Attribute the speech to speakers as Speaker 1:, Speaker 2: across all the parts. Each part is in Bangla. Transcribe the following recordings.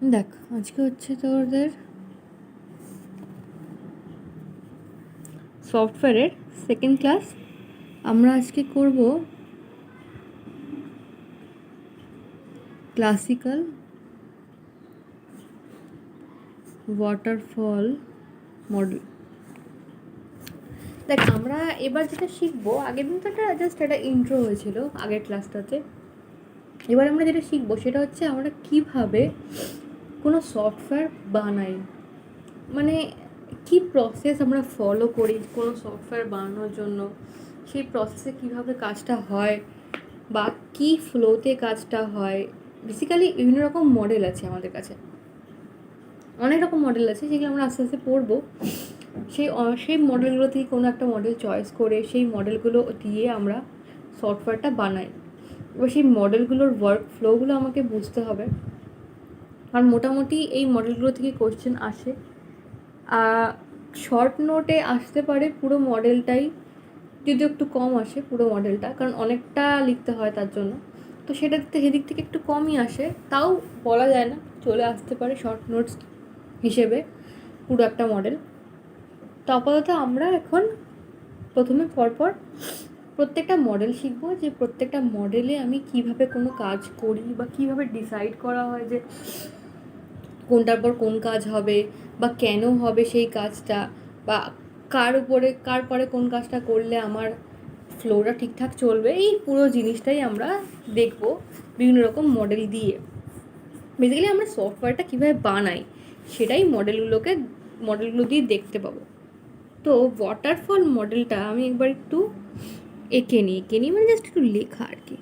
Speaker 1: দেখ, আজকে হচ্ছে তোদের সফটওয়্যারের সেকেন্ড ক্লাস। আমরা আজকে করব ক্লাসিক্যাল ওয়াটারফল মডেল। দেখ, আমরা এবার যেটা শিখবো, আগের দিন তো জাস্ট একটা ইন্ট্রো হয়েছিল আগের ক্লাসটাতে। এবার আমরা যেটা শিখবো সেটা হচ্ছে আমরা কিভাবে কোনো সফটওয়্যার বানাই, মানে কি প্রসেস আমরা ফলো করি কোনো সফটওয়্যার বানানোর জন্য, সেই প্রসেসে কীভাবে কাজটা হয় বা কী ফ্লোতে কাজটা হয়। বেসিক্যালি বিভিন্ন রকম মডেল আছে আমাদের কাছে, অনেক রকম মডেল আছে, যেগুলো আমরা আস্তে আস্তে পড়বো। সেই মডেলগুলো থেকে কোনো একটা মডেল চয়েস করে সেই মডেলগুলো দিয়ে আমরা সফটওয়্যারটা বানাই। এবার সেই মডেলগুলোর ওয়ার্ক ফ্লোগুলো আমাকে বুঝতে হবে, আর মোটামুটি এই মডেলগুলো থেকে কোশ্চেন আসে। শর্ট নোটে আসতে পারে পুরো মডেলটাই, যদিও একটু কম আসে পুরো মডেলটা, কারণ অনেকটা লিখতে হয় তার জন্য। তো সেদিক থেকে একটু কমই আসে, তাও বলা যায় না, চলে আসতে পারে শর্ট নোটস হিসেবে পুরো একটা মডেল। তো আপাতত আমরা এখন প্রথমে পরপর প্রত্যেকটা মডেল শিখবো, যে প্রত্যেকটা মডেলে আমি কিভাবে কোনো কাজ করি বা কিভাবে ডিসাইড করা হয় যে কোনটার পর কোন কাজ হবে বা কেন হবে সেই কাজটা, বা কার পরে কোন কাজটা করলে আমার ফ্লোটা ঠিকঠাক চলবে। এই পুরো জিনিসটাই আমরা দেখব বিভিন্ন রকম মডেল দিয়ে। বেসিক্যালি আমরা সফটওয়্যারটা কীভাবে বানাই সেটাই মডেলগুলো দিয়ে দেখতে পাবো। তো ওয়াটারফল মডেলটা আমি একবার একটু এঁকে নিই মানে জাস্ট একটু লেখা আর কি।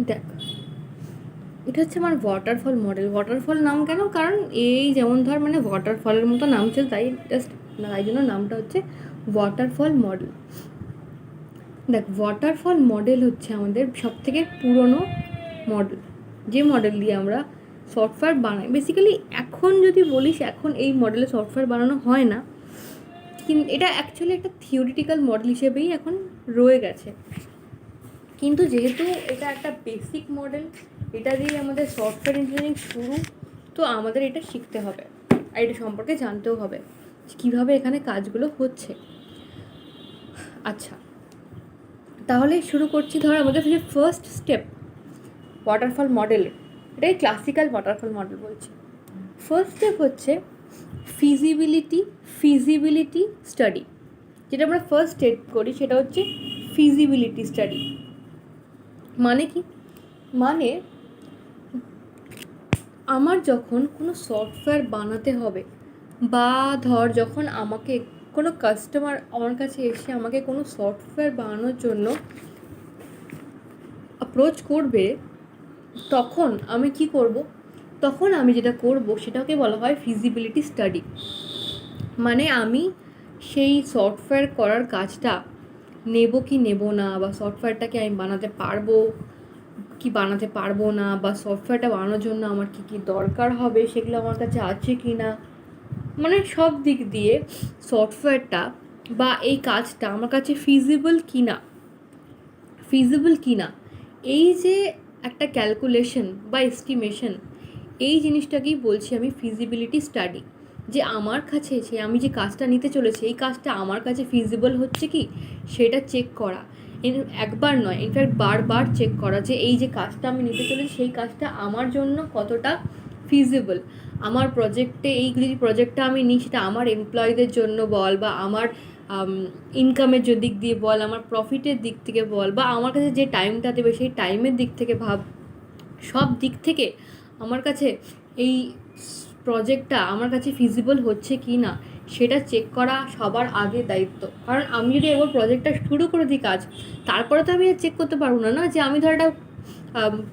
Speaker 1: দেখ, এটা হচ্ছে আমার ওয়াটারফল মডেল। ওয়াটারফল নাম কেন? কারণ এই যেমন ধর মানে ওয়াটারফলের মতো নাম ছিল, তাই জন্য নামটা হচ্ছে ওয়াটারফল মডেল। দেখ, ওয়াটারফল মডেল হচ্ছে আমাদের সবথেকে পুরনো মডেল, যে মডেল দিয়ে আমরা সফটওয়্যার বানাই। বেসিক্যালি এখন যদি বলিস, এখন এই মডেলে সফটওয়্যার বানানো হয় না, কিন্তু এটা অ্যাকচুয়ালি একটা থিওরিটিক্যাল মডেল হিসেবেই এখন রয়ে গেছে। কিন্তু যেহেতু এটা একটা বেসিক মডেল, এটা দিয়ে আমাদের সফটওয়্যার ইঞ্জিনিয়ারিং শুরু, তো আমাদের এটা শিখতে হবে আর এটা সম্পর্কে জানতেও হবে কীভাবে এখানে কাজগুলো হচ্ছে। আচ্ছা, তাহলে শুরু করছি। ধর আমাদের যে ফার্স্ট স্টেপ ওয়াটারফল মডেলের, এটাই ক্লাসিক্যাল ওয়াটারফল মডেল বলছি। ফার্স্ট স্টেপ হচ্ছে ফিজিবিলিটি স্টাডি। যেটা আমরা ফার্স্ট স্টেপ করি সেটা হচ্ছে ফিজিবিলিটি স্টাডি। মানে কি? মানে আমার যখন কোনো সফটওয়্যার বানাতে হবে, বা ধর যখন আমাকে কোনো কাস্টমার আমার কাছে এসে আমাকে কোনো সফটওয়্যার বানানোর জন্য অ্যাপ্রোচ করবে, তখন আমি কি করব, তখন আমি যেটা করব সেটাকে বলা হয় ফিজিবিলিটি স্টাডি। মানে আমি সেই সফটওয়্যার করার কাজটা নেব কি নেব না, বা সফটওয়্যারটাকে আমি বানাতে পারবো কি বানাতে পারবো না, বা সফটওয়্যারটা বানানোর জন্য আমার কী কী দরকার হবে সেগুলো আমার কাছে আছে কি না, মানে সব দিক দিয়ে সফটওয়্যারটা বা এই কাজটা আমার কাছে ফিজিবল কি না, এই যে একটা ক্যালকুলেশন বা এস্টিমেশন, এই জিনিসটাকেই বলছি আমি ফিজিবিলিটি স্টাডি। যে আমার কাছে আমি যে কাজটা নিতে চলেছি এই কাজটা আমার কাছে ফিজিবল হচ্ছে কি সেটা চেক করা, একবার নয় ইনফ্যাক্ট বারবার চেক করা যে এই যে কাজটা আমি নিতে চলেছি সেই কাজটা আমার জন্য কতটা ফিজিবল। আমার প্রজেক্টে এই যদি প্রজেক্টটা আমি নিই সেটা আমার এমপ্লয়ীদের জন্য বল, বা আমার ইনকামের দিক দিয়ে বল, আমার প্রফিটের দিক থেকে বল, বা আমার কাছে যে টাইমটা দেবে সেই টাইমের দিক থেকে ভাব, সব দিক থেকে আমার কাছে এই প্রজেক্টটা আমার কাছে ফিজিবল হচ্ছে কি না সেটা চেক করা সবার আগে দায়িত্ব। কারণ আমি যদি একবার প্রজেক্টটা শুরু করে দিই কাজ, তারপরে তো আমি চেক করতে পারবো না যে আমি ধর একটা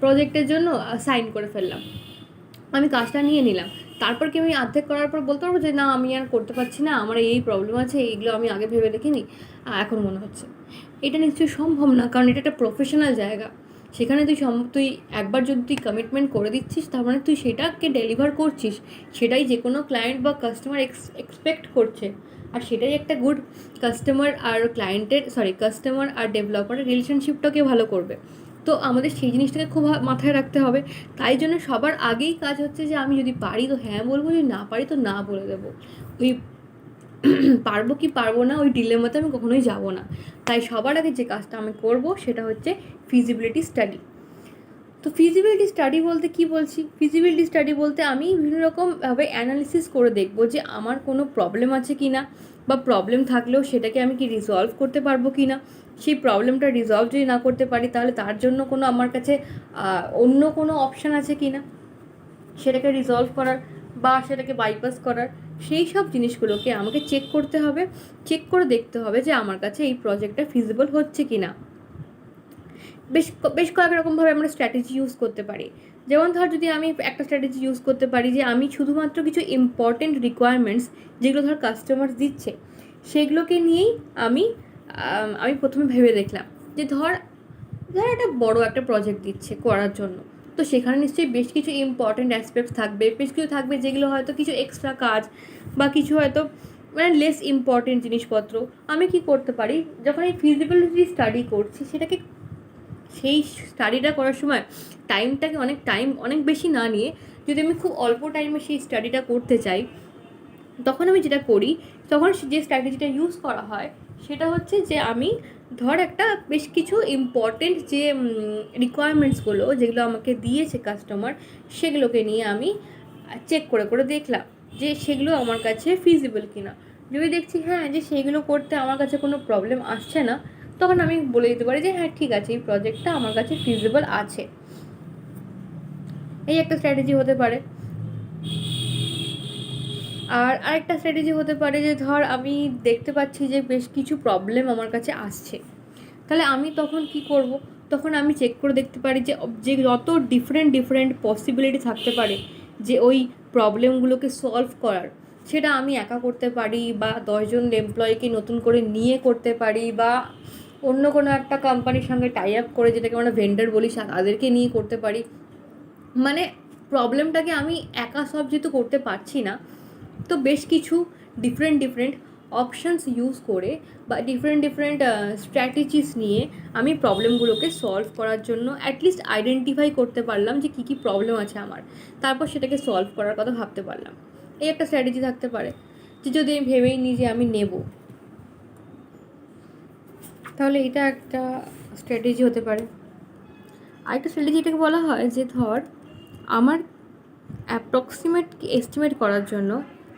Speaker 1: প্রজেক্টের জন্য সাইন করে ফেললাম, আমি কাজটা নিয়ে নিলাম, তারপর কি আমি অর্ধেক করার পর বলতে পারবো যে না আমি আর করতে পারছি না, আমার এই প্রবলেম আছে, এইগুলো আমি আগে ভেবে দেখিনি এখন মনে হচ্ছে। এটা নিশ্চয়ই সম্ভব না, কারণ এটা একটা প্রফেশনাল জায়গা। সেখানে তুই একবার যদি তুই কমিটমেন্ট করে দিচ্ছিস তার মানে তুই সেটাকে ডেলিভার করছিস, সেটাই যে কোনো ক্লায়েন্ট বা কাস্টমার এক্সপেক্ট করছে। আর সেটাই একটা গুড কাস্টমার আর ডেভেলপারের রিলেশনশিপটাকে ভালো করবে। তো আমাদের সেই জিনিসটাকে খুব মাথায় রাখতে হবে। তাই জন্য সবার আগেই কাজ হচ্ছে যে আমি যদি পারি তো হ্যাঁ বলবো, যদি না পারি তো না বলে দেবো। ওই পারবো কি পারবো না ওই ডিলেমাতে আমি কখনোই যাব না। তাই সবার আগে যে কাজটা আমি করব সেটা হচ্ছে ফিজিবিলিটি স্টাডি। তো ফিজিবিলিটি স্টাডি বলতে কি বলছি, ফিজিবিলিটি স্টাডি বলতে আমি বিভিন্ন রকমভাবে অ্যানালিসিস করে দেখবো যে আমার কোনো প্রবলেম আছে কি না, বা প্রবলেম থাকলেও সেটাকে আমি কি রিজলভ করতে পারবো কি না, সেই প্রবলেমটা রিজলভ যদি না করতে পারি তাহলে তার জন্য কোনো আমার কাছে অন্য কোনো অপশান আছে কি না সেটাকে রিজলভ করার বা সেটাকে বাইপাস করার, সেই সব জিনিসগুলোকে আমাকে চেক করতে হবে, চেক করে দেখতে হবে যে আমার কাছে এই প্রজেক্টটা ফিজিবল হচ্ছে কি না। বেশ বেশ কয়েক রকমভাবে আমরা স্ট্র্যাটেজি ইউজ করতে পারি। যেমন ধর যদি আমি একটা স্ট্র্যাটেজি ইউজ করতে পারি যে আমি শুধুমাত্র কিছু ইম্পর্টেন্ট রিকোয়ারমেন্টস যেগুলো ধর কাস্টমার দিচ্ছে সেগুলোকে নিয়েই আমি প্রথমে ভেবে দেখলাম যে ধর একটা বড় একটা প্রজেক্ট দিচ্ছে করার জন্য, তো সেখানে নিশ্চয়ই বেশ কিছু ইম্পর্টেন্ট অ্যাসপেক্টস থাকবে, বেশ কিছু থাকবে যেগুলো হয়তো কিছু এক্সট্রা কাজ বা কিছু হয়তো মানে লেস ইম্পর্টেন্ট জিনিসপত্র। আমি কি করতে পারি, যখন এই ফিজিবিলিটি স্টাডি করছি সেটাকে সেই স্টাডিটা করার সময় টাইম অনেক বেশি না নিয়ে যদি আমি খুব অল্প টাইমে সেই স্টাডিটা করতে চাই, তখন আমি যেটা করি, তখন যে স্ট্র্যাটেজিটা ইউজ করা হয় সেটা হচ্ছে যে আমি ধর একটা বেশ কিছু ইম্পর্টেন্ট যে রিকোয়ারমেন্টসগুলো যেগুলো আমাকে দিয়েছে কাস্টমার সেগুলোকে নিয়ে আমি চেক করে করে দেখলাম যে সেগুলো আমার কাছে ফিজিবল কিনা। যদি দেখছি হ্যাঁ যে সেইগুলো করতে আমার কাছে কোনো প্রবলেম আসছে না, তখন আমি বলে দিতে পারি যে হ্যাঁ ঠিক আছে এই প্রজেক্টটা আমার কাছে ফিজিবল আছে। এই একটা স্ট্র্যাটেজি হতে পারে। আর আরেকটা স্ট্র্যাটেজি হতে পারে যে ধর আমি দেখতে পাচ্ছি যে বেশ কিছু প্রবলেম আমার কাছে আসছে, তাহলে আমি তখন কি করব, তখন আমি চেক করে দেখতে পারি যে যত ডিফারেন্ট পসিবিলিটি থাকতে পারে যে ওই প্রবলেমগুলোকে সলভ করার, সেটা আমি একা করতে পারি বা 10জন এমপ্লয়িকে নতুন করে নিয়ে করতে পারি, বা অন্য কোনো একটা কোম্পানির সঙ্গে টাই আপ করে যেটাকে আমরা ভেন্ডার বলি তাদেরকে নিয়ে করতে পারি। মানে প্রবলেমটাকে আমি একা সলভ যেহেতু করতে পারছি না, তো বেশ কিছু ডিফারেন্ট অপশানস ইউজ করে বা ডিফারেন্ট স্ট্র্যাটেজিস নিয়ে আমি প্রবলেমগুলোকে সলভ করার জন্য অ্যাটলিস্ট আইডেন্টিফাই করতে পারলাম যে কী কী প্রবলেম আছে আমার, তারপর সেটাকে সলভ করার কথা ভাবতে পারলাম। এই একটা স্ট্র্যাটেজি থাকতে পারে যে যদি আমি ভেবেই নিই যে আমি নেব, তাহলে এটা একটা স্ট্র্যাটেজি হতে পারে। আরেকটা স্ট্র্যাটেজিটাকে বলা হয় যে ধর আমার অ্যাপ্রক্সিমেট এস্টিমেট করার জন্য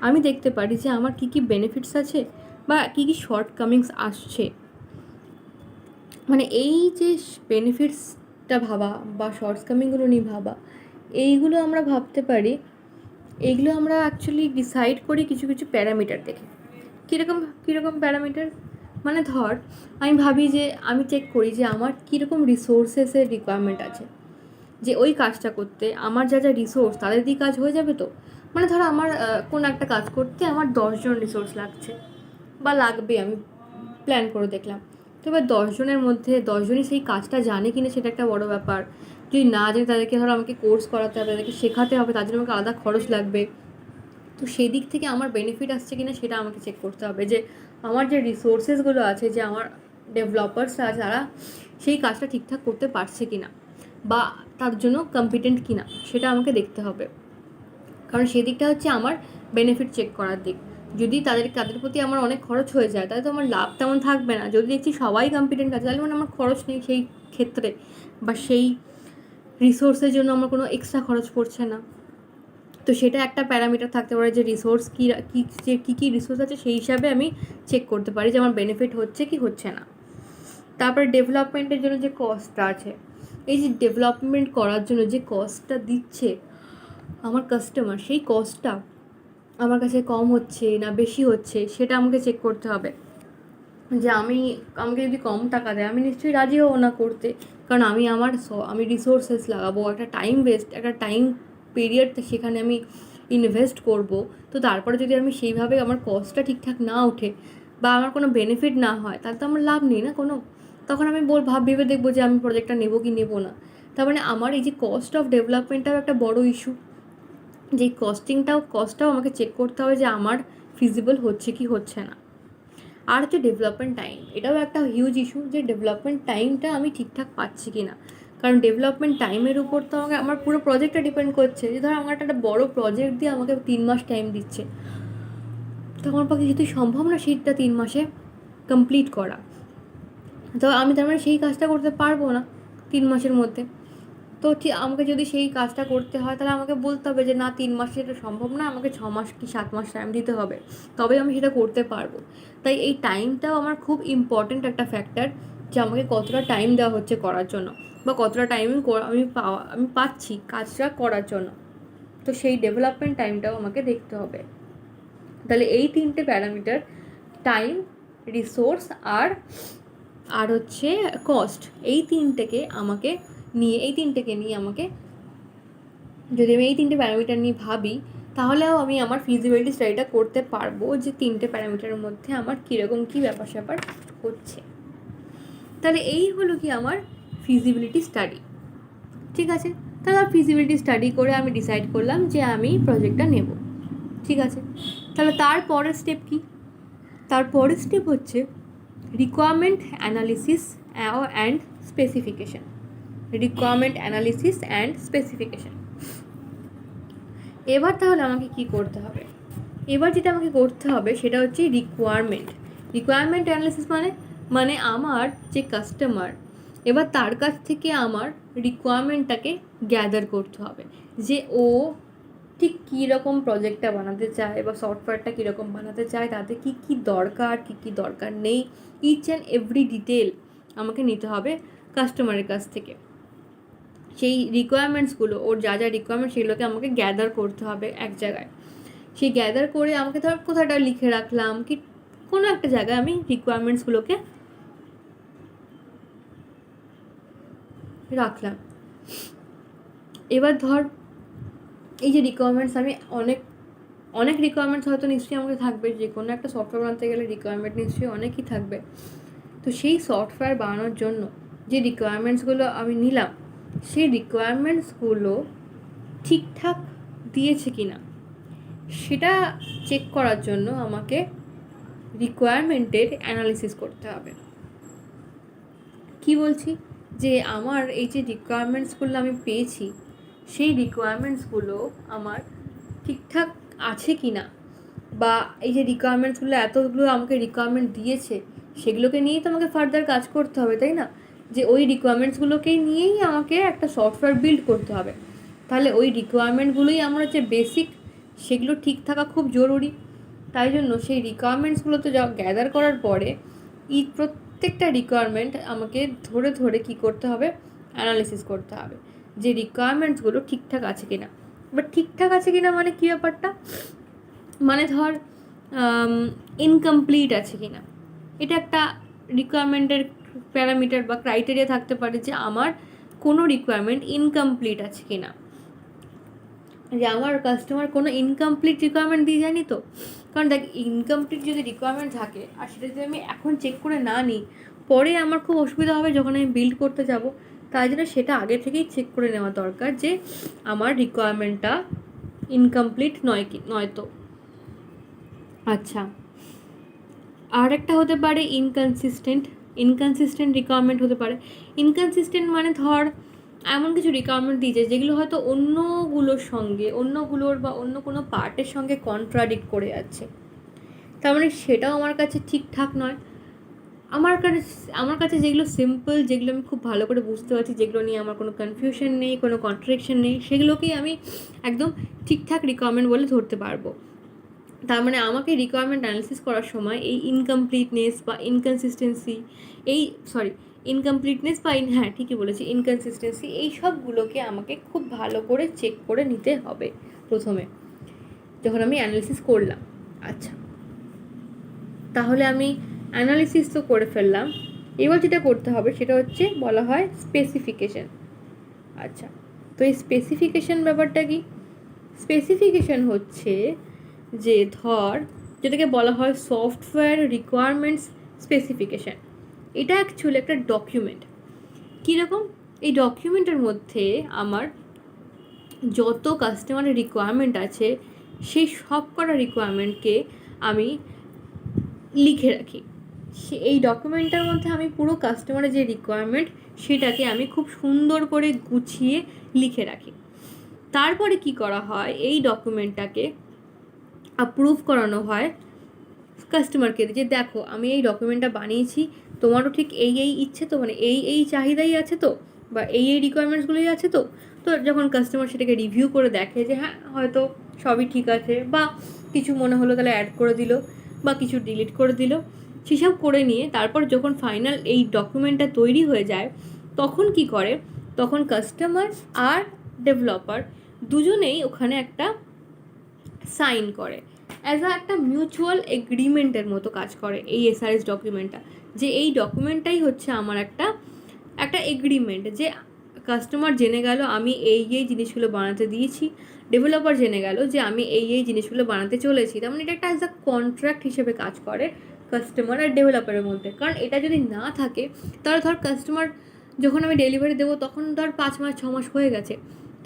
Speaker 1: আমি দেখতে পারি যে আমার কী কী বেনিফিটস আছে বা কী কী শর্টকামিংস আসছে। মানে এই যে বেনিফিটসটা ভাবা বা শর্টকামিংগুলো নিয়ে ভাবা, এইগুলো আমরা ভাবতে পারি, এইগুলো আমরা অ্যাকচুয়ালি ডিসাইড করি কিছু কিছু প্যারামিটার দেখে। কীরকম প্যারামিটার, মানে ধর আমি ভাবি যে আমি চেক করি যে আমার কীরকম রিসোর্সেসের রিকোয়ারমেন্ট আছে। যে ওই কাজটা করতে আমার যা যা রিসোর্স তাদের দিয়ে কাজ হয়ে যাবে তো। মানে ধরো আমার কোনো একটা কাজ করতে আমার 10জন রিসোর্স লাগছে বা লাগবে, আমি প্ল্যান করে দেখলাম। তো এবার 10জনের মধ্যে 10জনই সেই কাজটা জানে কিনা সেটা একটা বড় ব্যাপার। যদি না জানে তাদেরকে ধরো আমাকে কোর্স করাতে হবে, তাদেরকে শেখাতে হবে, তার জন্য আমাকে আলাদা খরচ লাগবে। তো সেই দিক থেকে আমার বেনিফিট আসছে কিনা সেটা আমাকে চেক করতে হবে, যে আমার যে রিসোর্সেসগুলো আছে, যে আমার ডেভেলপার্সরা আছে, তারা সেই কাজটা ঠিকঠাক করতে পারছে কিনা বা তার জন্য কম্পিটেন্ট কিনা সেটা আমাকে দেখতে হবে। কারণ সেই দিকটা হচ্ছে আমার বেনিফিট চেক করার দিক। যদি তাদের প্রতি আমার অনেক খরচ হয়ে যায় তাহলে তো আমার লাভ তেমন থাকবে না। যদি দেখছি সবাই কম্পিটেন্ট আছে তাহলে মানে আমার খরচ নেই সেই ক্ষেত্রে, বা সেই রিসোর্সের জন্য আমার কোনো এক্সট্রা খরচ পড়ছে না। তো সেটা একটা প্যারামিটার থাকতে পারে, যে রিসোর্স কী রিসোর্স আছে সেই হিসাবে আমি চেক করতে পারি যে আমার বেনিফিট হচ্ছে কি হচ্ছে না। তারপরে ডেভেলপমেন্টের জন্য যে কস্টটা আছে, এই যে ডেভেলপমেন্ট করার জন্য যে কস্টটা দিচ্ছে আমার কাস্টমার, সেই কস্টটা আমার কাছে কম হচ্ছে না বেশি হচ্ছে সেটা আমাকে চেক করতে হবে। যে আমাকে যদি কম টাকা দেয় আমি নিশ্চয়ই রাজি হবো না করতে, কারণ আমি রিসোর্সেস লাগাবো, একটা টাইম পিরিয়ড সেখানে আমি ইনভেস্ট করব। তো তারপরে যদি আমি সেইভাবে আমার কস্টটা ঠিকঠাক না ওঠে বা আমার কোনো বেনিফিট না হয় তাহলে তো আমার লাভ নেই না কোনো। তখন আমি ভেবে দেখবো যে আমি প্রজেক্টটা নেবো কি নেবো না। তার মানে আমার এই যে কস্ট অফ ডেভেলপমেন্টটাও একটা বড় ইস্যু, যে কস্টটাও আমাকে চেক করতে হবে যে আমার ফিজিবল হচ্ছে কি হচ্ছে না। আর হচ্ছে ডেভেলপমেন্ট টাইম, এটাও একটা হিউজ ইস্যু, যে ডেভেলপমেন্ট টাইমটা আমি ঠিকঠাক পাচ্ছি কি না। কারণ ডেভেলপমেন্ট টাইমের উপর তো আমার পুরো প্রজেক্টটা ডিপেন্ড করছে। যে ধরো আমার একটা বড় প্রজেক্ট দিয়ে আমাকে 3 মাস টাইম দিচ্ছে, তো আমার পক্ষে যেহেতু সম্ভব না সেইটা 3 মাসে কমপ্লিট করা, তো আমি তার মানে সেই কাজটা করতে পারবো না 3 মাসের মধ্যে। তো ঠিক আমাকে যদি সেই কাজটা করতে হয় তাহলে আমাকে বলতে হবে যে না 3 মাসে এটা সম্ভব না, আমাকে 6 মাস কি 7 মাস টাইম দিতে হবে, তবেই আমি সেটা করতে পারবো। তাই এই টাইমটাও আমার খুব ইম্পর্ট্যান্ট একটা ফ্যাক্টর, যে আমাকে কতটা টাইম দেওয়া হচ্ছে করার জন্য, বা কতটা টাইম আমি পাচ্ছি কাজটা করার জন্য। তো সেই ডেভেলপমেন্ট টাইমটাও আমাকে দেখতে হবে। তাহলে এই 3টে প্যারামিটার, টাইম, রিসোর্স আর হচ্ছে কস্ট, এই তিনটেকে নিয়ে আমাকে যদি আমি এই 3টে প্যারামিটার নিয়ে ভাবি তাহলেও আমি আমার ফিজিবিলিটি স্টাডিটা করতে পারবো, যে 3টে প্যারামিটারের মধ্যে আমার কীরকম কী ব্যাপার স্যাপার হচ্ছে। তাহলে এই হলো কি আমার ফিজিবিলিটি স্টাডি। ঠিক আছে, তাহলে ফিজিবিলিটি স্টাডি করে আমি ডিসাইড করলাম যে আমি প্রজেক্টটা নেব। ঠিক আছে, তাহলে তারপরের স্টেপ কি? তারপরের স্টেপ হচ্ছে রিকোয়ারমেন্ট অ্যানালিসিস অ্যান্ড স্পেসিফিকেশন। এবার তাহলে আমাকে কি করতে হবে? এবার যেটা আমাকে করতে হবে সেটা হচ্ছে রিকোয়ারমেন্ট অ্যানালিসিস মানে আমার যে কাস্টমার, এবার তার কাছ থেকে আমার রিকোয়ারমেন্টটাকে গ্যাদার করতে হবে, যে ও ঠিক কীরকম প্রজেক্টটা বানাতে চায় বা সফটওয়্যারটা কীরকম বানাতে চায়, তাতে কী কী দরকার নেই, ইচ অ্যান্ড এভরি ডিটেল আমাকে নিতে হবে কাস্টমারের কাছ থেকে। সেই রিকোয়ারমেন্টসগুলো, ওর যা যা রিকোয়ারমেন্ট সেগুলোকে আমাকে গ্যাদার করতে হবে এক জায়গায়। সেই গ্যাদার করে আমাকে ধর কোথাটা লিখে রাখলাম, কি কোনো একটা জায়গায় আমি রিকোয়ারমেন্টসগুলোকে রাখলাম। এবার ধর এই যে রিকোয়ারমেন্টস, আমি অনেক রিকোয়ারমেন্টস হয়তো নিশ্চয়ই আমাকে থাকবে, যে কোনো একটা সফটওয়্যার বানাতে গেলে রিকোয়ারমেন্ট নিশ্চয়ই অনেকই থাকবে। তো সেই সফটওয়্যার বানানোর জন্য যে রিকোয়ারমেন্টসগুলো আমি নিলাম, সেই রিকোয়ারমেন্টসগুলো ঠিকঠাক দিয়েছে কি না সেটা চেক করার জন্য আমাকে রিকোয়ারমেন্টের অ্যানালিসিস করতে হবে। কি বলছি, যে আমার এই যে রিকোয়ারমেন্টসগুলো আমি পেয়েছি, সেই রিকোয়ারমেন্টসগুলো আমার ঠিকঠাক আছে কি না, বা এই যে রিকোয়ারমেন্টসগুলো এতগুলো আমাকে রিকোয়ারমেন্ট দিয়েছে সেগুলোকে নিয়েই তো আমাকে ফার্দার কাজ করতে হবে, তাই না? যে ওই রিকোয়ারমেন্টসগুলোকেই নিয়েই আমাকে একটা সফটওয়্যার বিল্ড করতে হবে। তাহলে ওই রিকোয়ারমেন্টগুলোই আমার যে বেসিক, সেগুলো ঠিক থাকা খুব জরুরি। তাই জন্য সেই রিকোয়ারমেন্টসগুলো তো গ্যাদার করার পরে প্রত্যেকটা রিকোয়ারমেন্ট আমাকে ধরে ধরে কী করতে হবে, অ্যানালিসিস করতে হবে, যে রিকোয়ারমেন্টসগুলো ঠিকঠাক আছে কিনা। বাট ঠিকঠাক আছে কিনা মানে কী ব্যাপারটা, মানে ধর ইনকমপ্লিট আছে কিনা, এটা একটা রিকোয়ারমেন্টের প্যারামিটার বা ক্রাইটেরিয়া থাকতে পারে, যে আমার কোনো রিকোয়ারমেন্ট ইনকমপ্লিট আছে কি না, যে আমার কাস্টমার কোনো ইনকমপ্লিট রিকোয়ারমেন্ট দিয়ে যায়নি তো। কারণ দেখ, ইনকমপ্লিট যদি রিকোয়ারমেন্ট থাকে আর সেটা যদি আমি এখন চেক করে না নিই, পরে আমার খুব অসুবিধা হবে যখন আমি বিল্ড করতে যাব। তাই জন্য সেটা আগে থেকেই চেক করে নেওয়া দরকার যে আমার রিকোয়ারমেন্টটা ইনকমপ্লিট নয় তো। আচ্ছা, আর একটা হতে পারে ইনকনসিস্টেন্ট রিকোয়ারমেন্ট হতে পারে। ইনকনসিস্টেন্ট মানে ধর এমন কিছু রিকোয়ারমেন্ট দিয়েছে যেগুলো হয়তো অন্যগুলোর বা অন্য কোনো পার্টের সঙ্গে কন্ট্রাডিক্ট করে যাচ্ছে। তার মানে সেটাও আমার কাছে ঠিকঠাক নয়। আমার কাছে যেগুলো সিম্পল, যেগুলো আমি খুব ভালো করে বুঝতে পারছি, যেগুলো নিয়ে আমার কোনো কনফিউশন নেই, কোনো কন্ট্রাডিকশন নেই, সেগুলোকেই আমি একদম ঠিকঠাক রিকোয়ারমেন্ট বলে ধরতে পারবো। তার মানে আমাকে রিকোয়ারমেন্ট অ্যানালিসিস করার সময় এই ইনকমপ্লিটনেস বা হ্যাঁ ঠিকই বলেছি, ইনকনসিস্টেন্সি, এই সবগুলোকে আমাকে খুব ভালো করে চেক করে নিতে হবে প্রথমে যখন আমি অ্যানালিসিস করলাম। আচ্ছা, তাহলে আমি অ্যানালিসিস তো করে ফেললাম, এবার যেটা করতে হবে সেটা হচ্ছে বলা হয় স্পেসিফিকেশন। আচ্ছা, তো এই স্পেসিফিকেশন ব্যাপারটা কি? স্পেসিফিকেশন হচ্ছে যে ধর, যেটাকে বলা হয় সফটওয়্যার রিকোয়ারমেন্টস স্পেসিফিকেশন। এটা অ্যাকচুয়ালি একটা ডকুমেন্ট। কীরকম? এই ডকুমেন্টের মধ্যে আমার যত কাস্টমারের রিকোয়ারমেন্ট আছে সেই সব কটা রিকোয়ারমেন্টকে আমি লিখে রাখি। এই ডকুমেন্টটার মধ্যে আমি পুরো কাস্টমারের যে রিকোয়ারমেন্ট সেটাকে আমি খুব সুন্দর করে গুছিয়ে লিখে রাখি। তারপরে কি করা হয়, এই ডকুমেন্টটাকে অ্যাপ্রুভ করানো হয় কাস্টমারকে, যে দেখো আমি এই ডকুমেন্টটা বানিয়েছি, তোমারও ঠিক এই ইচ্ছে তো, মানে এই চাহিদাই আছে তো, বা এই রিকোয়ারমেন্টসগুলোই আছে তো। তো যখন কাস্টমার সেটাকে রিভিউ করে দেখে যে হ্যাঁ হয়তো সবই ঠিক আছে, বা কিছু মনে হলো তাহলে অ্যাড করে দিল, বা কিছু ডিলিট করে দিল, সেসব করে নিয়ে তারপর যখন ফাইনাল এই ডকুমেন্টটা তৈরি হয়ে যায়, তখন কি করে, তখন কাস্টমার আর ডেভেলপার দুজনেই ওখানে একটা সাইন করে, একটা মিউচুয়াল এগ্রিমেন্টের মতো কাজ করে এই এসআরএস ডকুমেন্টটা। যে এই ডকুমেন্টটাই হচ্ছে আমার একটা এগ্রিমেন্ট, যে কাস্টমার জেনে গেল আমি এই জিনিসগুলো বানাতে দিয়েছি, ডেভেলপার জেনে গেল যে আমি এই জিনিসগুলো বানাতে চলেছি। তার মানে এটা একটা অ্যাজ আ কন্ট্রাক্ট হিসেবে কাজ করে কাস্টমার আর ডেভেলপারের মধ্যে। কারণ এটা যদি না থাকে, তাহলে ধর কাস্টমার যখন আমি ডেলিভারি দেবো তখন ধর 5 মাস 6 মাস হয়ে গেছে,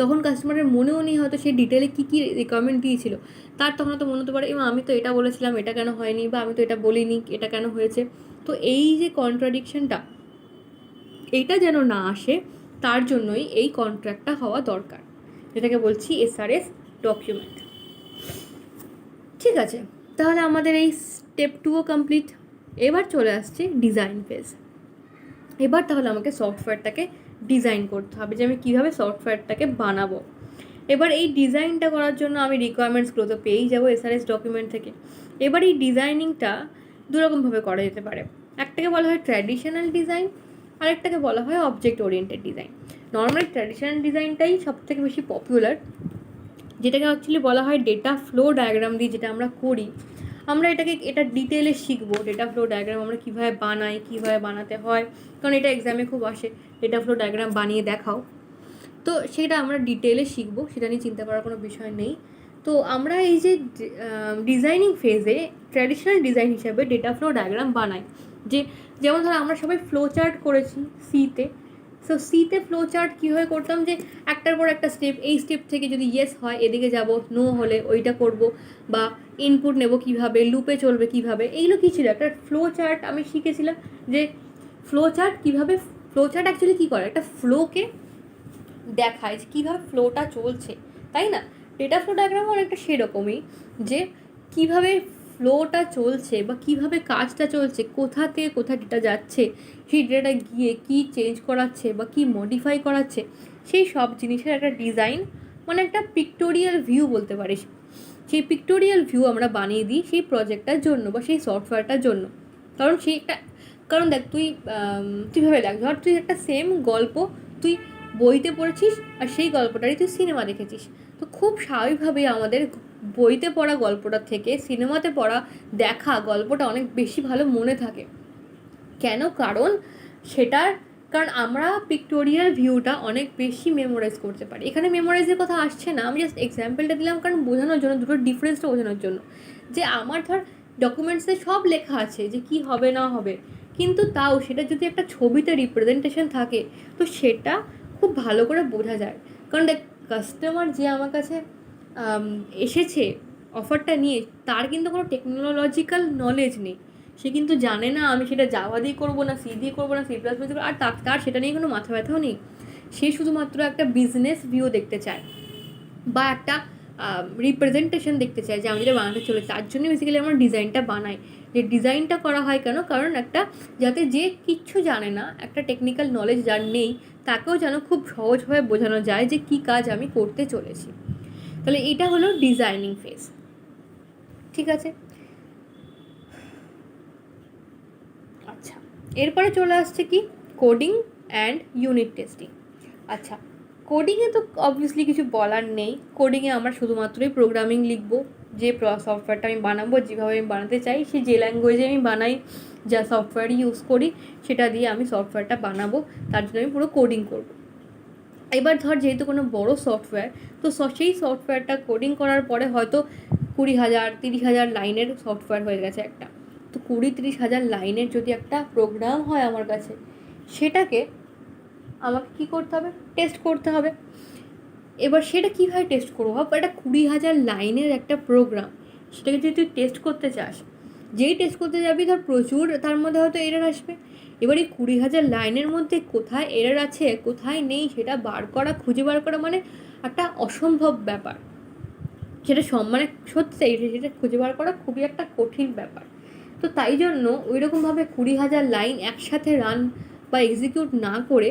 Speaker 1: তখন কাস্টমারের মনেও নেই হয়তো সেই ডিটেলে কী কী রিকোয়ারমেন্ট দিয়েছিল। তার তখন তো মনে হতে পারে এবং আমি তো এটা বলেছিলাম, এটা কেন হয়নি, বা আমি তো এটা বলিনি, এটা কেন হয়েছে। তো এই যে কন্ট্রাডিকশনটা, এইটা যেন না আসে, তার জন্যই এই কন্ট্রাক্টটা হওয়া দরকার, যেটাকে বলছি এসআরএস ডকুমেন্ট। ঠিক আছে, তাহলে আমাদের এই স্টেপ 2ও কমপ্লিট। এবার চলে আসছে ডিজাইন ফেজ। এবার তাহলে আমাকে সফটওয়্যারটাকে ডিজাইন করতে হবে, যে আমি কীভাবে সফটওয়্যারটাকে বানাবো। এবার এই ডিজাইনটা করার জন্য আমি রিকোয়ারমেন্টসগুলো তো পেয়েই যাবো এসআরএস ডকুমেন্ট থেকে। এবার এই ডিজাইনিংটা দুরকমভাবে করা যেতে পারে। একটাকে বলা হয় ট্র্যাডিশনাল ডিজাইন, আরেকটাকে বলা হয় object oriented design. Normally traditional ডিজাইনটাই সবথেকে বেশি পপুলার, যেটাকে অ্যাকচুয়ালি বলা হয় ডেটা ফ্লো ডায়াগ্রাম দিয়ে যেটা আমরা করি। আমরা এটা ডিটেলে শিখবো, ডেটা ফ্লো ডায়াগ্রাম আমরা কীভাবে বানাই, কীভাবে বানাতে হয়, কারণ এটা এক্সামে খুব আসে, ডেটা ফ্লো ডায়াগ্রাম বানিয়ে দেখাও। তো সেটা আমরা ডিটেলে শিখবো, সেটা নিয়ে চিন্তা করার কোনো বিষয় নেই। তো আমরা এই যে ডিজাইনিং ফেজে ট্র্যাডিশনাল ডিজাইন হিসাবে ডেটা ফ্লো ডায়াগ্রাম বানাই, যেমন ধরো আমরা সবাই ফ্লো চার্ট করেছি সিতে। সো সিতে ফ্লো চার্ট কীভাবে করতাম, যে একটার পর একটা স্টেপ, এই স্টেপ থেকে যদি ইয়েস হয় এদিকে যাব, নো হলে ওইটা করব, বা ইনপুট নেব কীভাবে, লুপে চলবে কীভাবে, এইগুলো কী ছিল, একটা ফ্লো চার্ট আমি শিখেছিলাম। যে ফ্লো চার্ট অ্যাকচুয়ালি কী করে, একটা ফ্লোকে দেখায় যে কীভাবে ফ্লোটা চলছে, তাই না? ডেটা ফ্লো ডায়াগ্রাম অনেকটা সেরকমই, যে কীভাবে ফ্লোটা চলছে বা কীভাবে কাজটা চলছে, কোথা থেকে কোথায় ডেটা যাচ্ছে, সেই ডেটাটা গিয়ে কী চেঞ্জ করাচ্ছে বা কী মডিফাই করাচ্ছে, সেই সব জিনিসের একটা ডিজাইন, মানে একটা পিক্টোরিয়াল ভিউ বলতে পারিস। সেই পিক্টোরিয়াল ভিউ আমরা বানিয়ে দিই সেই প্রজেক্টটার জন্য বা সেই সফটওয়্যারটার জন্য। কারণ দেখ, তুই ভেবে দেখ, ধর তুই একটা সেম গল্প তুই বইতে পড়েছিস আর সেই গল্পটারই তুই সিনেমা দেখেছিস। তো খুব স্বাভাবিকভাবেই আমাদের বইতে পড়া গল্পটার থেকে সিনেমাতে দেখা গল্পটা অনেক বেশি ভালো মনে থাকে। কেন? কারণ সেটার কারণ আমরা পিক্টোরিয়াল ভিউটা অনেক বেশি মেমোরাইজ করতে পারি। এখানে মেমোরাইজের কথা আসছে না, আমি জাস্ট এক্সাম্পলটা দিলাম কারণ বোঝানোর জন্য, দুটোর ডিফারেন্সটা বোঝানোর জন্য, যে আমার ধর ডকুমেন্টসে সব লেখা আছে যে কী হবে না হবে, কিন্তু তাও সেটা যদি একটা ছবিতে রিপ্রেজেন্টেশন থাকে তো সেটা খুব ভালো করে বোঝা যায়। কারণ দেখ, কাস্টমার যে আমার কাছে এসেছে অফারটা নিয়ে, তার কিন্তু কোনো টেকনোলজিক্যাল নলেজ নেই, সে কিন্তু জানে না আমি সেটা জাভা দিয়ে করবো না সি দিয়ে করবো না সি প্লাস প্লাস, আর তার সেটা নিয়ে কোনো মাথা ব্যথাও নেই। সে শুধুমাত্র একটা বিজনেস ভিউ দেখতে চায় বা একটা রিপ্রেজেন্টেশন দেখতে চায় যে আমি যেটা বানাতে চলে, তার জন্য বেসিক্যালি আমরা ডিজাইনটা বানাই। যে ডিজাইনটা করা হয় কেন, কারণ একটা যাতে যে কিচ্ছু জানে না, একটা টেকনিক্যাল নলেজ যার নেই, তাকেও যেন খুব সহজভাবে বোঝানো যায় যে কী কাজ আমি করতে চলেছি। তাহলে এটা হলো ডিজাইনিং ফেজ, ঠিক আছে। আচ্ছা, এরপরে চলে আসছে কি কোডিং অ্যান্ড ইউনিট টেস্টিং। আচ্ছা, কোডিংয়ে তো অবভিয়াসলি কিছু বলার নেই। কোডিংয়ে আমরা শুধুমাত্রই প্রোগ্রামিং লিখবো, যে সফটওয়্যারটা আমি বানাবো, যেভাবে আমি বানাতে চাই, সে যে ল্যাঙ্গুয়েজে আমি বানাই, যা সফটওয়্যার ইউজ করি সেটা দিয়ে আমি সফটওয়্যারটা বানাবো, তার জন্য আমি পুরো কোডিং করব। এবার ধর যেহেতু কোনো বড় সফটওয়্যার, তো সেই সফটওয়্যারটা কোডিং করার পরে হয়তো 20,000 30,000 লাইনের সফটওয়্যার হয়ে গেছে একটা। তো 20-30,000 লাইনের যদি একটা প্রোগ্রাম হয় আমার কাছে, সেটাকে আমাকে কী করতে হবে, টেস্ট করতে হবে। এবার সেটা কীভাবে টেস্ট করবো, ভাব একটা 20,000 লাইনের একটা প্রোগ্রাম, সেটাকে যদি তুই টেস্ট করতে চাস, যেই টেস্ট করতে যাবি ধর প্রচুর তার মধ্যে হয়তো এরর আসবে। এবার এই 20,000 লাইনের মধ্যে কোথায় এরর আছে কোথায় নেই সেটা খুঁজে বার করা মানে একটা অসম্ভব ব্যাপার। সেটা মানে সত্যি সেটা খুঁজে বার করা খুবই একটা কঠিন ব্যাপার। তো তাই জন্য ওই রকমভাবে 20,000 লাইন একসাথে রান বা এক্সিকিউট না করে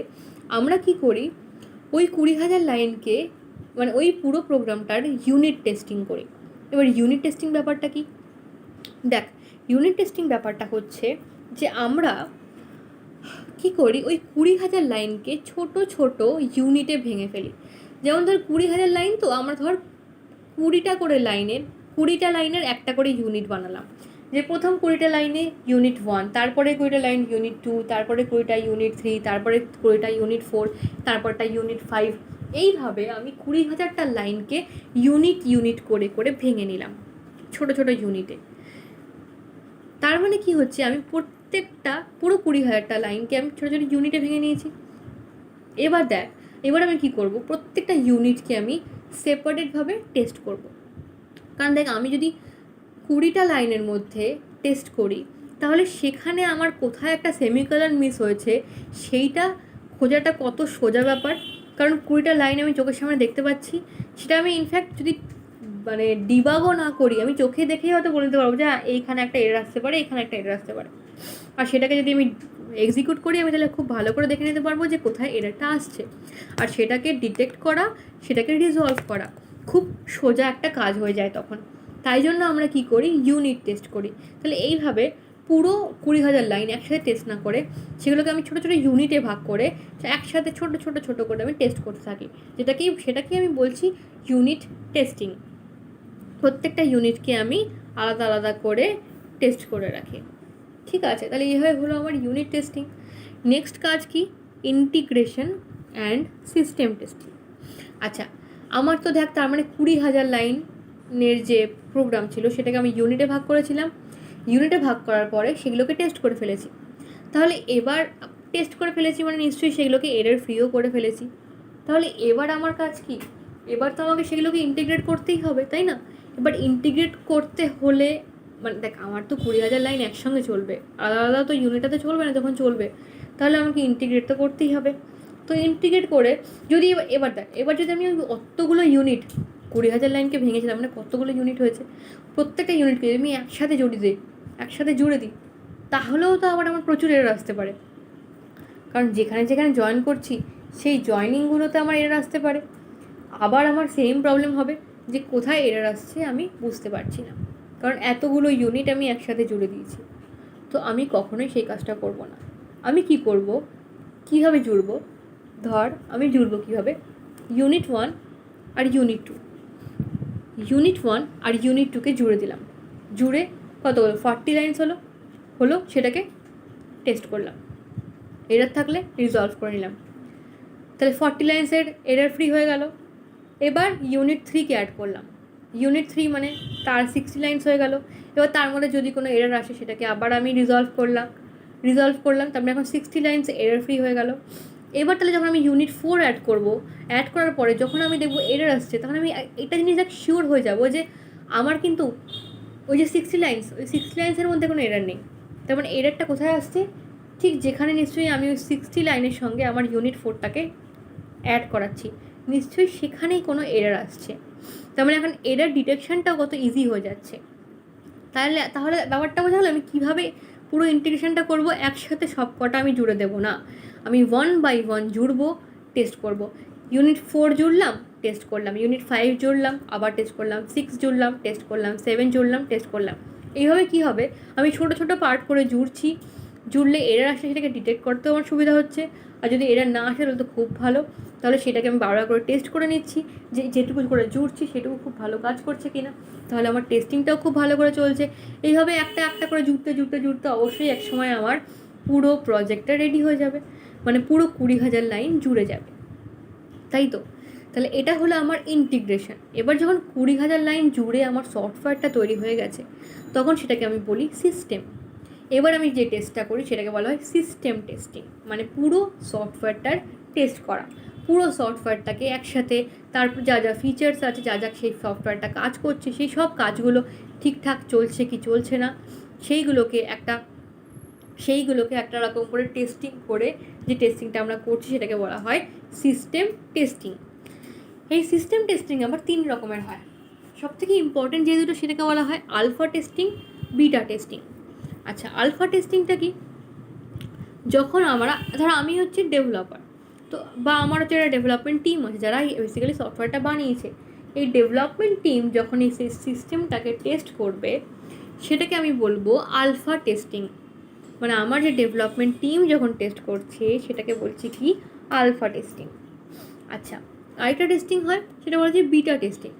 Speaker 1: আমরা কি করি, ওই 20,000 লাইনকে মানে ওই পুরো প্রোগ্রামটার ইউনিট টেস্টিং করি। এবার ইউনিট টেস্টিং ব্যাপারটা কি, দেখ, ইউনিট টেস্টিং ব্যাপারটা হচ্ছে যে আমরা কি করি, ওই 20,000 লাইনকে ছোট ছোট ইউনিটে ভেঙে ফেলি। যেমন ধর 20,000 লাইন, তো আমরা ধর 20টা লাইনের একটা করে ইউনিট বানালাম। যে প্রথম 20টা লাইনে ইউনিট 1, তারপরে 20টা লাইন ইউনিট 2, তারপরে 20টা ইউনিট 3, তারপরে 20টা ইউনিট 4, তারপরটা ইউনিট 5। এইভাবে আমি 20,000টা লাইনকে ইউনিট করে করে ভেঙে নিলাম ছোট ছোট ইউনিটে। তার মানে কি হচ্ছে, আমি প্রত্যেকটা পুরো 20,000টা লাইনকে আমি ছোটো ছোটো ইউনিটে ভেঙে নিয়েছি। এবার দেখ, এবার আমি কি করব, প্রত্যেকটা ইউনিটকে আমি সেপারেটভাবে টেস্ট করব। কারণ দেখ, আমি যদি 20টা লাইনের মধ্যে টেস্ট করি, তাহলে সেখানে আমার কোথায় একটা সেমিকোলন মিস হয়েছে সেইটা খোঁজাটা কত সোজা ব্যাপার। কারণ 20টা লাইন আমি চোখের সামনে দেখতে পাচ্ছি, সেটা আমি ইনফ্যাক্ট যদি মানে ডিবাগও না করি, আমি চোখে দেখেই হয়তো বলে দিতে পারবো যে এইখানে একটা এরর আসতে পারে, এখানে একটা এরর আসতে পারে। আর সেটাকে যদি আমি এক্সিকিউট করি, আমি তাহলে খুব ভালো করে দেখে নিতে পারবো যে কোথায় এররটা আসছে, আর সেটাকে ডিটেক্ট করা, সেটাকে রিজলভ করা খুব সোজা একটা কাজ হয়ে যায় তখন। তাই জন্য আমরা কি করি, ইউনিট টেস্ট করি। তাহলে এইভাবে পুরো 20,000 লাইন একসাথে টেস্ট না করে, সেগুলোকে আমি ছোটো ছোটো ইউনিটে ভাগ করে একসাথে ছোটো করে আমি টেস্ট করতে থাকি, সেটাকেই আমি বলছি ইউনিট টেস্টিং। প্রত্যেকটা ইউনিটকে আমি আলাদা আলাদা করে টেস্ট করে রাখি, ঠিক আছে। তাহলে এইভাবে হলো আমার ইউনিট টেস্টিং। নেক্সট কাজ কি, ইন্টিগ্রেশন অ্যান্ড সিস্টেম টেস্টিং। আচ্ছা, আমার তো দেখ, তার মানে 20,000 লাইনের যে প্রোগ্রাম ছিল সেটাকে আমি ইউনিটে ভাগ করেছিলাম। ইউনিটে ভাগ করার পরে সেগুলোকে টেস্ট করে ফেলেছি। তাহলে এবার টেস্ট করে ফেলেছি মানে নিশ্চয়ই সেগুলোকে এরর ফ্রিও করে ফেলেছি। তাহলে এবার আমার কাজ কি, এবার তো আমাকে সেগুলোকে ইন্টিগ্রেট করতেই হবে, তাই না। এবার ইন্টিগ্রেট করতে হলে মানে দেখ, আমার তো 20,000 লাইন একসঙ্গে চলবে, আলাদা আলাদা তো ইউনিটাতে চলবে না, যখন চলবে তাহলে আমাকে ইন্টিগ্রেট তো করতেই হবে। তো ইন্টিগ্রেট করে যদি এবার দেখ, এবার যদি আমি অতগুলো ইউনিট 20,000 লাইনকে ভেঙেছিলাম, মানে কতগুলো ইউনিট হয়েছে, প্রত্যেকটা ইউনিটকে আমি একসাথে জুড়ে দিই, তাহলেও তো আবার আমার প্রচুর এরর আসতে পারে। কারণ যেখানে যেখানে জয়েন করছি সেই জয়েনিংগুলোতে আমার এরর আসতে পারে। আবার আমার সেম প্রবলেম হবে যে কোথায় এরর আসছে আমি বুঝতে পারছি না, কারণ এতগুলো ইউনিট আমি একসাথে জুড়ে দিয়েছি। তো আমি কখনোই সেই কাজটা করব না। আমি কি করব, কীভাবে জুড়ব, ধর আমি জুড়ব কীভাবে, ইউনিট 1 আর ইউনিট 2কে জুড়ে দিলাম। জুড়ে কত হলো, 40 লাইনস হলো, সেটাকে টেস্ট করলাম। এরার থাকলে রিজলভ করে নিলাম। তাহলে 40 লাইন্সের এরার ফ্রি হয়ে গেল। এবার ইউনিট 3কে অ্যাড করলাম। ইউনিট 3 মানে তার 60 লাইন্স হয়ে গেল। এবার তার মধ্যে যদি কোনো এরার আসে সেটাকে আবার আমি রিজলভ করলাম। তারপরে এখন 60 লাইন্স এরার ফ্রি হয়ে গেল। এবার তাহলে যখন আমি ইউনিট 4 অ্যাড করবো, অ্যাড করার পরে যখন আমি দেখবো এরার আসছে, তখন আমি এটা জিনিস শিওর হয়ে যাবো যে আমার কিন্তু ওই যে 60 লাইন্স, ওই 60 লাইন্সের মধ্যে কোনো এরার নেই। তার মানে এরারটা কোথায় আসছে? ঠিক যেখানে নিশ্চয়ই আমি ওই 60 লাইনের সঙ্গে আমার ইউনিট 4টাকে অ্যাড করাচ্ছি, নিশ্চয়ই সেখানেই কোনো এরার আসছে। তার মানে এখন এরার ডিটেকশানটাও কত ইজি হয়ে যাচ্ছে। তাহলে ব্যাপারটা বোঝা হলো আমি কীভাবে পুরো ইন্টিগ্রেশনটা করব। একসাথে সব কটা আমি জুড়ে দেবো না, আমি 1 বাই 1 জুড়বো, টেস্ট করব। ইউনিট 4 জুড়লাম, টেস্ট করলাম। ইউনিট 5 জুড়লাম, আবার টেস্ট করলাম। 6 জুড়লাম, টেস্ট করলাম। 7 জুড়লাম, টেস্ট করলাম। এইভাবে কী হবে, আমি ছোটো ছোটো পার্ট করে জুড়ছি। জুড়লে এরার আসলে সেটাকে ডিটেক্ট করতেও আমার সুবিধা হচ্ছে। আর যদি এরার না আসে তাহলে তো খুব ভালো, তাহলে সেটাকে আমি বারবার করে টেস্ট করে নিচ্ছি যে যেটুকু করে জুড়ছি সেটুকু খুব ভালো কাজ করছে কিনা। তাহলে আমার টেস্টিংটাও খুব ভালো করে চলছে। এইভাবে একটা একটা করে জুড়তে অবশ্যই এক সময় আমার পুরো প্রজেক্টটা রেডি হয়ে যাবে, মানে পুরো 20,000 লাইন জুড়ে যাবে, তাই তো? তাহলে এটা হলো আমার ইন্টিগ্রেশন। এবার যখন 20,000 লাইন জুড়ে আমার সফটওয়্যারটা তৈরি হয়ে গেছে, তখন সেটাকে আমি বলি সিস্টেম। এবার আমি যে টেস্টটা করি সেটাকে বলা হয় সিস্টেম টেস্টিং, মানে পুরো সফটওয়্যারটার টেস্ট করা। পুরো সফটওয়্যারটাকে একসাথে, তারপর যা যা ফিচার্স আছে, যা যা সেই সফটওয়্যারটা কাজ করছে, সেই সব কাজগুলো ঠিকঠাক চলছে কি চলছে না, সেইগুলোকে একটা রকম করে টেস্টিং করে, যে টেস্টিংটা আমরা করছি সেটাকে বলা হয় সিস্টেম টেস্টিং। এই সিস্টেম টেস্টিং আবার 3 রকমের হয়। সবথেকে ইম্পর্টেন্ট যে দুটো সেটাকে বলা হয় আলফা টেস্টিং, বিটা টেস্টিং। আচ্ছা, আলফা টেস্টিংটা কি? যখন ধরো আমি হচ্ছে ডেভেলপার, তো বা আমার হচ্ছে একটা ডেভেলপমেন্ট টিম আছে যারা বেসিক্যালি সফটওয়্যারটা বানিয়েছে। এই ডেভেলপমেন্ট টিম যখন এই সিস্টেমটাকে টেস্ট করবে, সেটাকে আমি বলবো আলফা টেস্টিং। মানে আমার যে ডেভেলপমেন্ট টিম যখন টেস্ট করছে সেটাকে বলছি কি আলফা টেস্টিং। আচ্ছা, আরেকটা টেস্টিং হয়, সেটা বলা যায় বিটা টেস্টিং।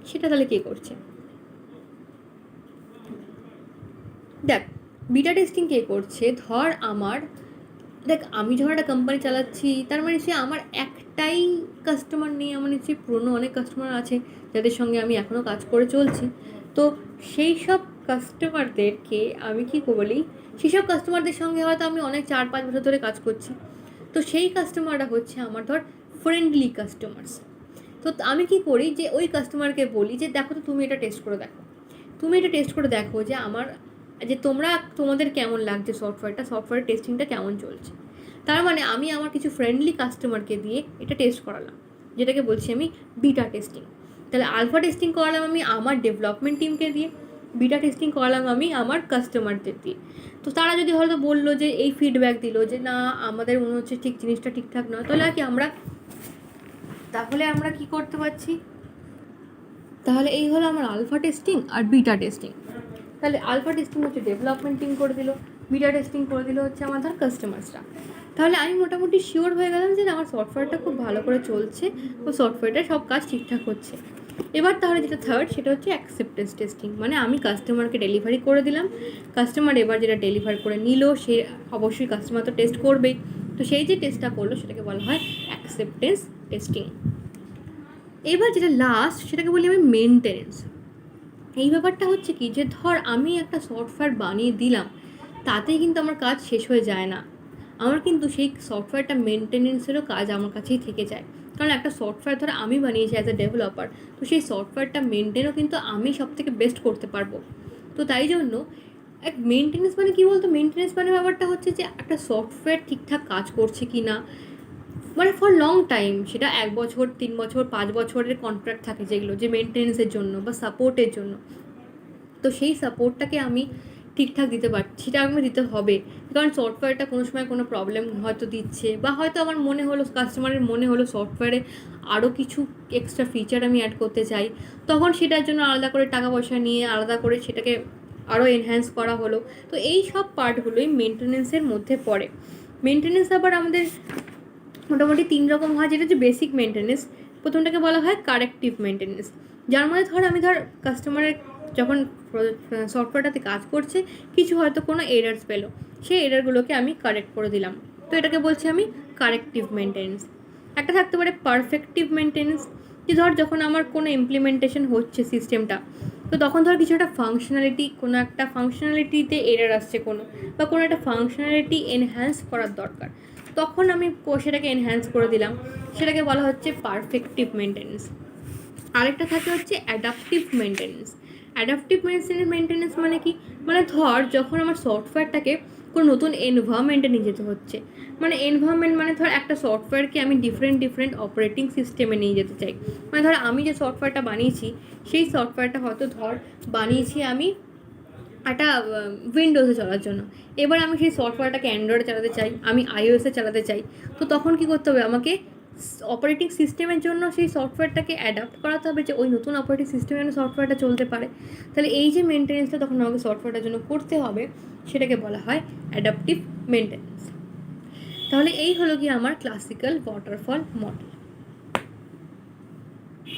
Speaker 1: সেটা তাহলে কে করছে? দেখ, বিটা টেস্টিং কে করছে? দেখ, আমি যখন একটা কোম্পানি চালাচ্ছি, তার মানে সে আমার একটাই কাস্টমার নেই, আমার নিশ্চয়ই পুরনো অনেক কাস্টমার আছে যাদের সঙ্গে আমি এখনও কাজ করে চলছি। তো সেই সব কাস্টমারদেরকে আমি কী বলি, সেই সব কাস্টমারদের সঙ্গে হয়তো আমি অনেক 4-5 বছর ধরে কাজ করছি। তো সেই কাস্টমাররা হচ্ছে আমার ফ্রেন্ডলি কাস্টমার্স। তো আমি কি করি, যে ওই কাস্টমারকে বলি যে দেখো তো, তুমি এটা টেস্ট করে দেখো যে তোমাদের কেমন লাগছে সফটওয়্যার টেস্টিংটা কেমন চলছে। তার মানে আমি আমার কিছু ফ্রেন্ডলি কাস্টমারকে দিয়ে এটা টেস্ট করালাম, যেটাকে বলছি আমি বিটা টেস্টিং। তাহলে আলফা টেস্টিং করালাম আমি আমার ডেভেলপমেন্ট টিমকে দিয়ে, বিটা টেস্টিং করালাম আমি আমার কাস্টমারদের দিয়ে। তো তারা যদি হয়তো বললো যে এই ফিডব্যাক দিল যে না, আমাদের মনে হচ্ছে জিনিসটা ঠিকঠাক নয়, তাহলে আমরা কি করতে পারছি? তাহলে এই হলো আমার আলফা টেস্টিং আর বিটা টেস্টিং। তাহলে আলফা টেস্টিং হচ্ছে ডেভেলপমেন্ট টিম করে দিল, বিটা টেস্টিং করে দিল হচ্ছে আমাদের কাস্টমার্সরা। তাহলে আমি মোটামুটি শিওর হয়ে গেলাম যে আমার সফটওয়্যারটা খুব ভালো করে চলছে ও সফটওয়্যারটা সব কাজ ঠিকঠাক হচ্ছে। এবার তাহলে যেটা থার্ড, সেটা হচ্ছে অ্যাকসেপ্টেন্স টেস্টিং। মানে আমি কাস্টমারকে ডেলিভারি করে দিলাম, কাস্টমার এবার যেটা ডেলিভার করে নিল, সে অবশ্যই কাস্টমার তো টেস্ট করবেই। তো সেই যে টেস্টটা করলো সেটাকে বলা হয় অ্যাকসেপ্টেন্স টেস্টিং। এবার যেটা লাস্ট, সেটাকে বলি আমি মেনটেনেন্স। এই ব্যাপারটা হচ্ছে কি, যে আমি একটা সফটওয়্যার বানিয়ে দিলাম, তাতেই কিন্তু আমার কাজ শেষ হয়ে যায় না। আমার কিন্তু সেই সফটওয়্যারটা মেনটেনেন্সেরও কাজ আমার কাছেই থেকে যায়। কারণ একটা সফটওয়্যার আমি বানিয়েছি অ্যাজ এ ডেভেলপার, তো সেই সফটওয়্যারটা মেনটেনও কিন্তু আমি সবথেকে বেস্ট করতে পারবো। তো তাই জন্য মেনটেনেন্স মানে কী বলতো, মেনটেনেন্স মানে ব্যাপারটা হচ্ছে যে একটা সফটওয়্যার ঠিকঠাক কাজ করছে কি না, মানে ফর লং টাইম, সেটা 1 বছর, 3 বছর, 5 বছরের কন্ট্রাক্ট থাকে যেগুলো, যে মেনটেনেন্সের জন্য বা সাপোর্টের জন্য। তো সেই সাপোর্টটাকে আমি ঠিকঠাক দিতে পারছি, সেটা আমাকে দিতে হবে। কারণ সফটওয়্যারটা কোনো সময় কোনো প্রবলেম হয়তো দিচ্ছে, বা হয়তো আমার কাস্টমারের মনে হলো সফটওয়্যারে আরও কিছু এক্সট্রা ফিচার আমি অ্যাড করতে চাই, তখন সেটার জন্য আলাদা করে টাকা পয়সা নিয়ে আলাদা করে সেটাকে আরও এনহ্যান্স করা হলো। তো এই সব পার্টগুলোই মেনটেনেন্সের মধ্যে পড়ে। মেনটেনেন্স আবার আমাদের মোটামুটি 3 রকম হয়, যেটা হচ্ছে বেসিক মেনটেনেন্স। প্রথমটাকে বলা হয় কারেক্টিভ মেনটেনেন্স, যার মধ্যে আমি কাস্টমারের যখন সফটওয়্যারটাতে কাজ করছে কিছু হয়তো কোনো এরার্স পেলো, সেই এররগুলোকে আমি কারেক্ট করে দিলাম। তো এটাকে বলছি আমি কারেক্টিভ মেনটেন্স। একটা থাকতে পারে পারফেক্টিভ মেনটেন্স, যে ধর যখন আমার কোনো ইমপ্লিমেন্টেশন হচ্ছে সিস্টেমটা, তো তখন ধর কিছু একটা ফাংশনালিটি, কোনো একটা ফাংশনালিটিতে এরর আসছে কোনো, বা কোনো একটা ফাংশনালিটি এনহ্যান্স করার দরকার, তখন আমি সেটাকে এনহ্যান্স করে দিলাম, সেটাকে বলা হচ্ছে পারফেক্টিভ মেনটেন্স। আরেকটা থাকে হচ্ছে অ্যাডাপটিভ মেনটেন্স। অ্যাডাপটিভ মেনটেন্স মানে কি, মানে ধর যখন আমার সফটওয়্যারটাকে কোনো নতুন এনভায়রনমেন্টে নিয়ে যেতে হচ্ছে, মানে এনভায়রনমেন্ট মানে ধর একটা সফটওয়্যারকে আমি ডিফারেন্ট অপারেটিং সিস্টেমে নিয়ে যেতে চাই। মানে ধর আমি যে সফটওয়্যারটা বানিয়েছি, সেই সফটওয়্যারটা হয়তো ধর বানিয়েছি আমি একটা উইন্ডোজে চলার জন্য, এবার আমি সেই সফটওয়্যারটাকে অ্যান্ড্রয়েডে চালাতে চাই, আমি আইওএসে চালাতে চাই। তো তখন কী করতে হবে, আমাকে অপারেটিং সিস্টেমের জন্য সেই সফটওয়্যারটাকে অ্যাডাপ্ট করাতে হবে, যে ওই নতুন অপারেটিং সিস্টেমে যেন সফটওয়্যারটা চলতে পারে। তাহলে এই যে মেনটেন্যান্সটা তখন আমাকে সফটওয়্যারটার জন্য করতে হবে, সেটাকে বলা হয় অ্যাডাপটিভ মেনটেন্যান্স। তাহলে এই হলো কি আমার ক্লাসিক্যাল ওয়াটারফল মডেল।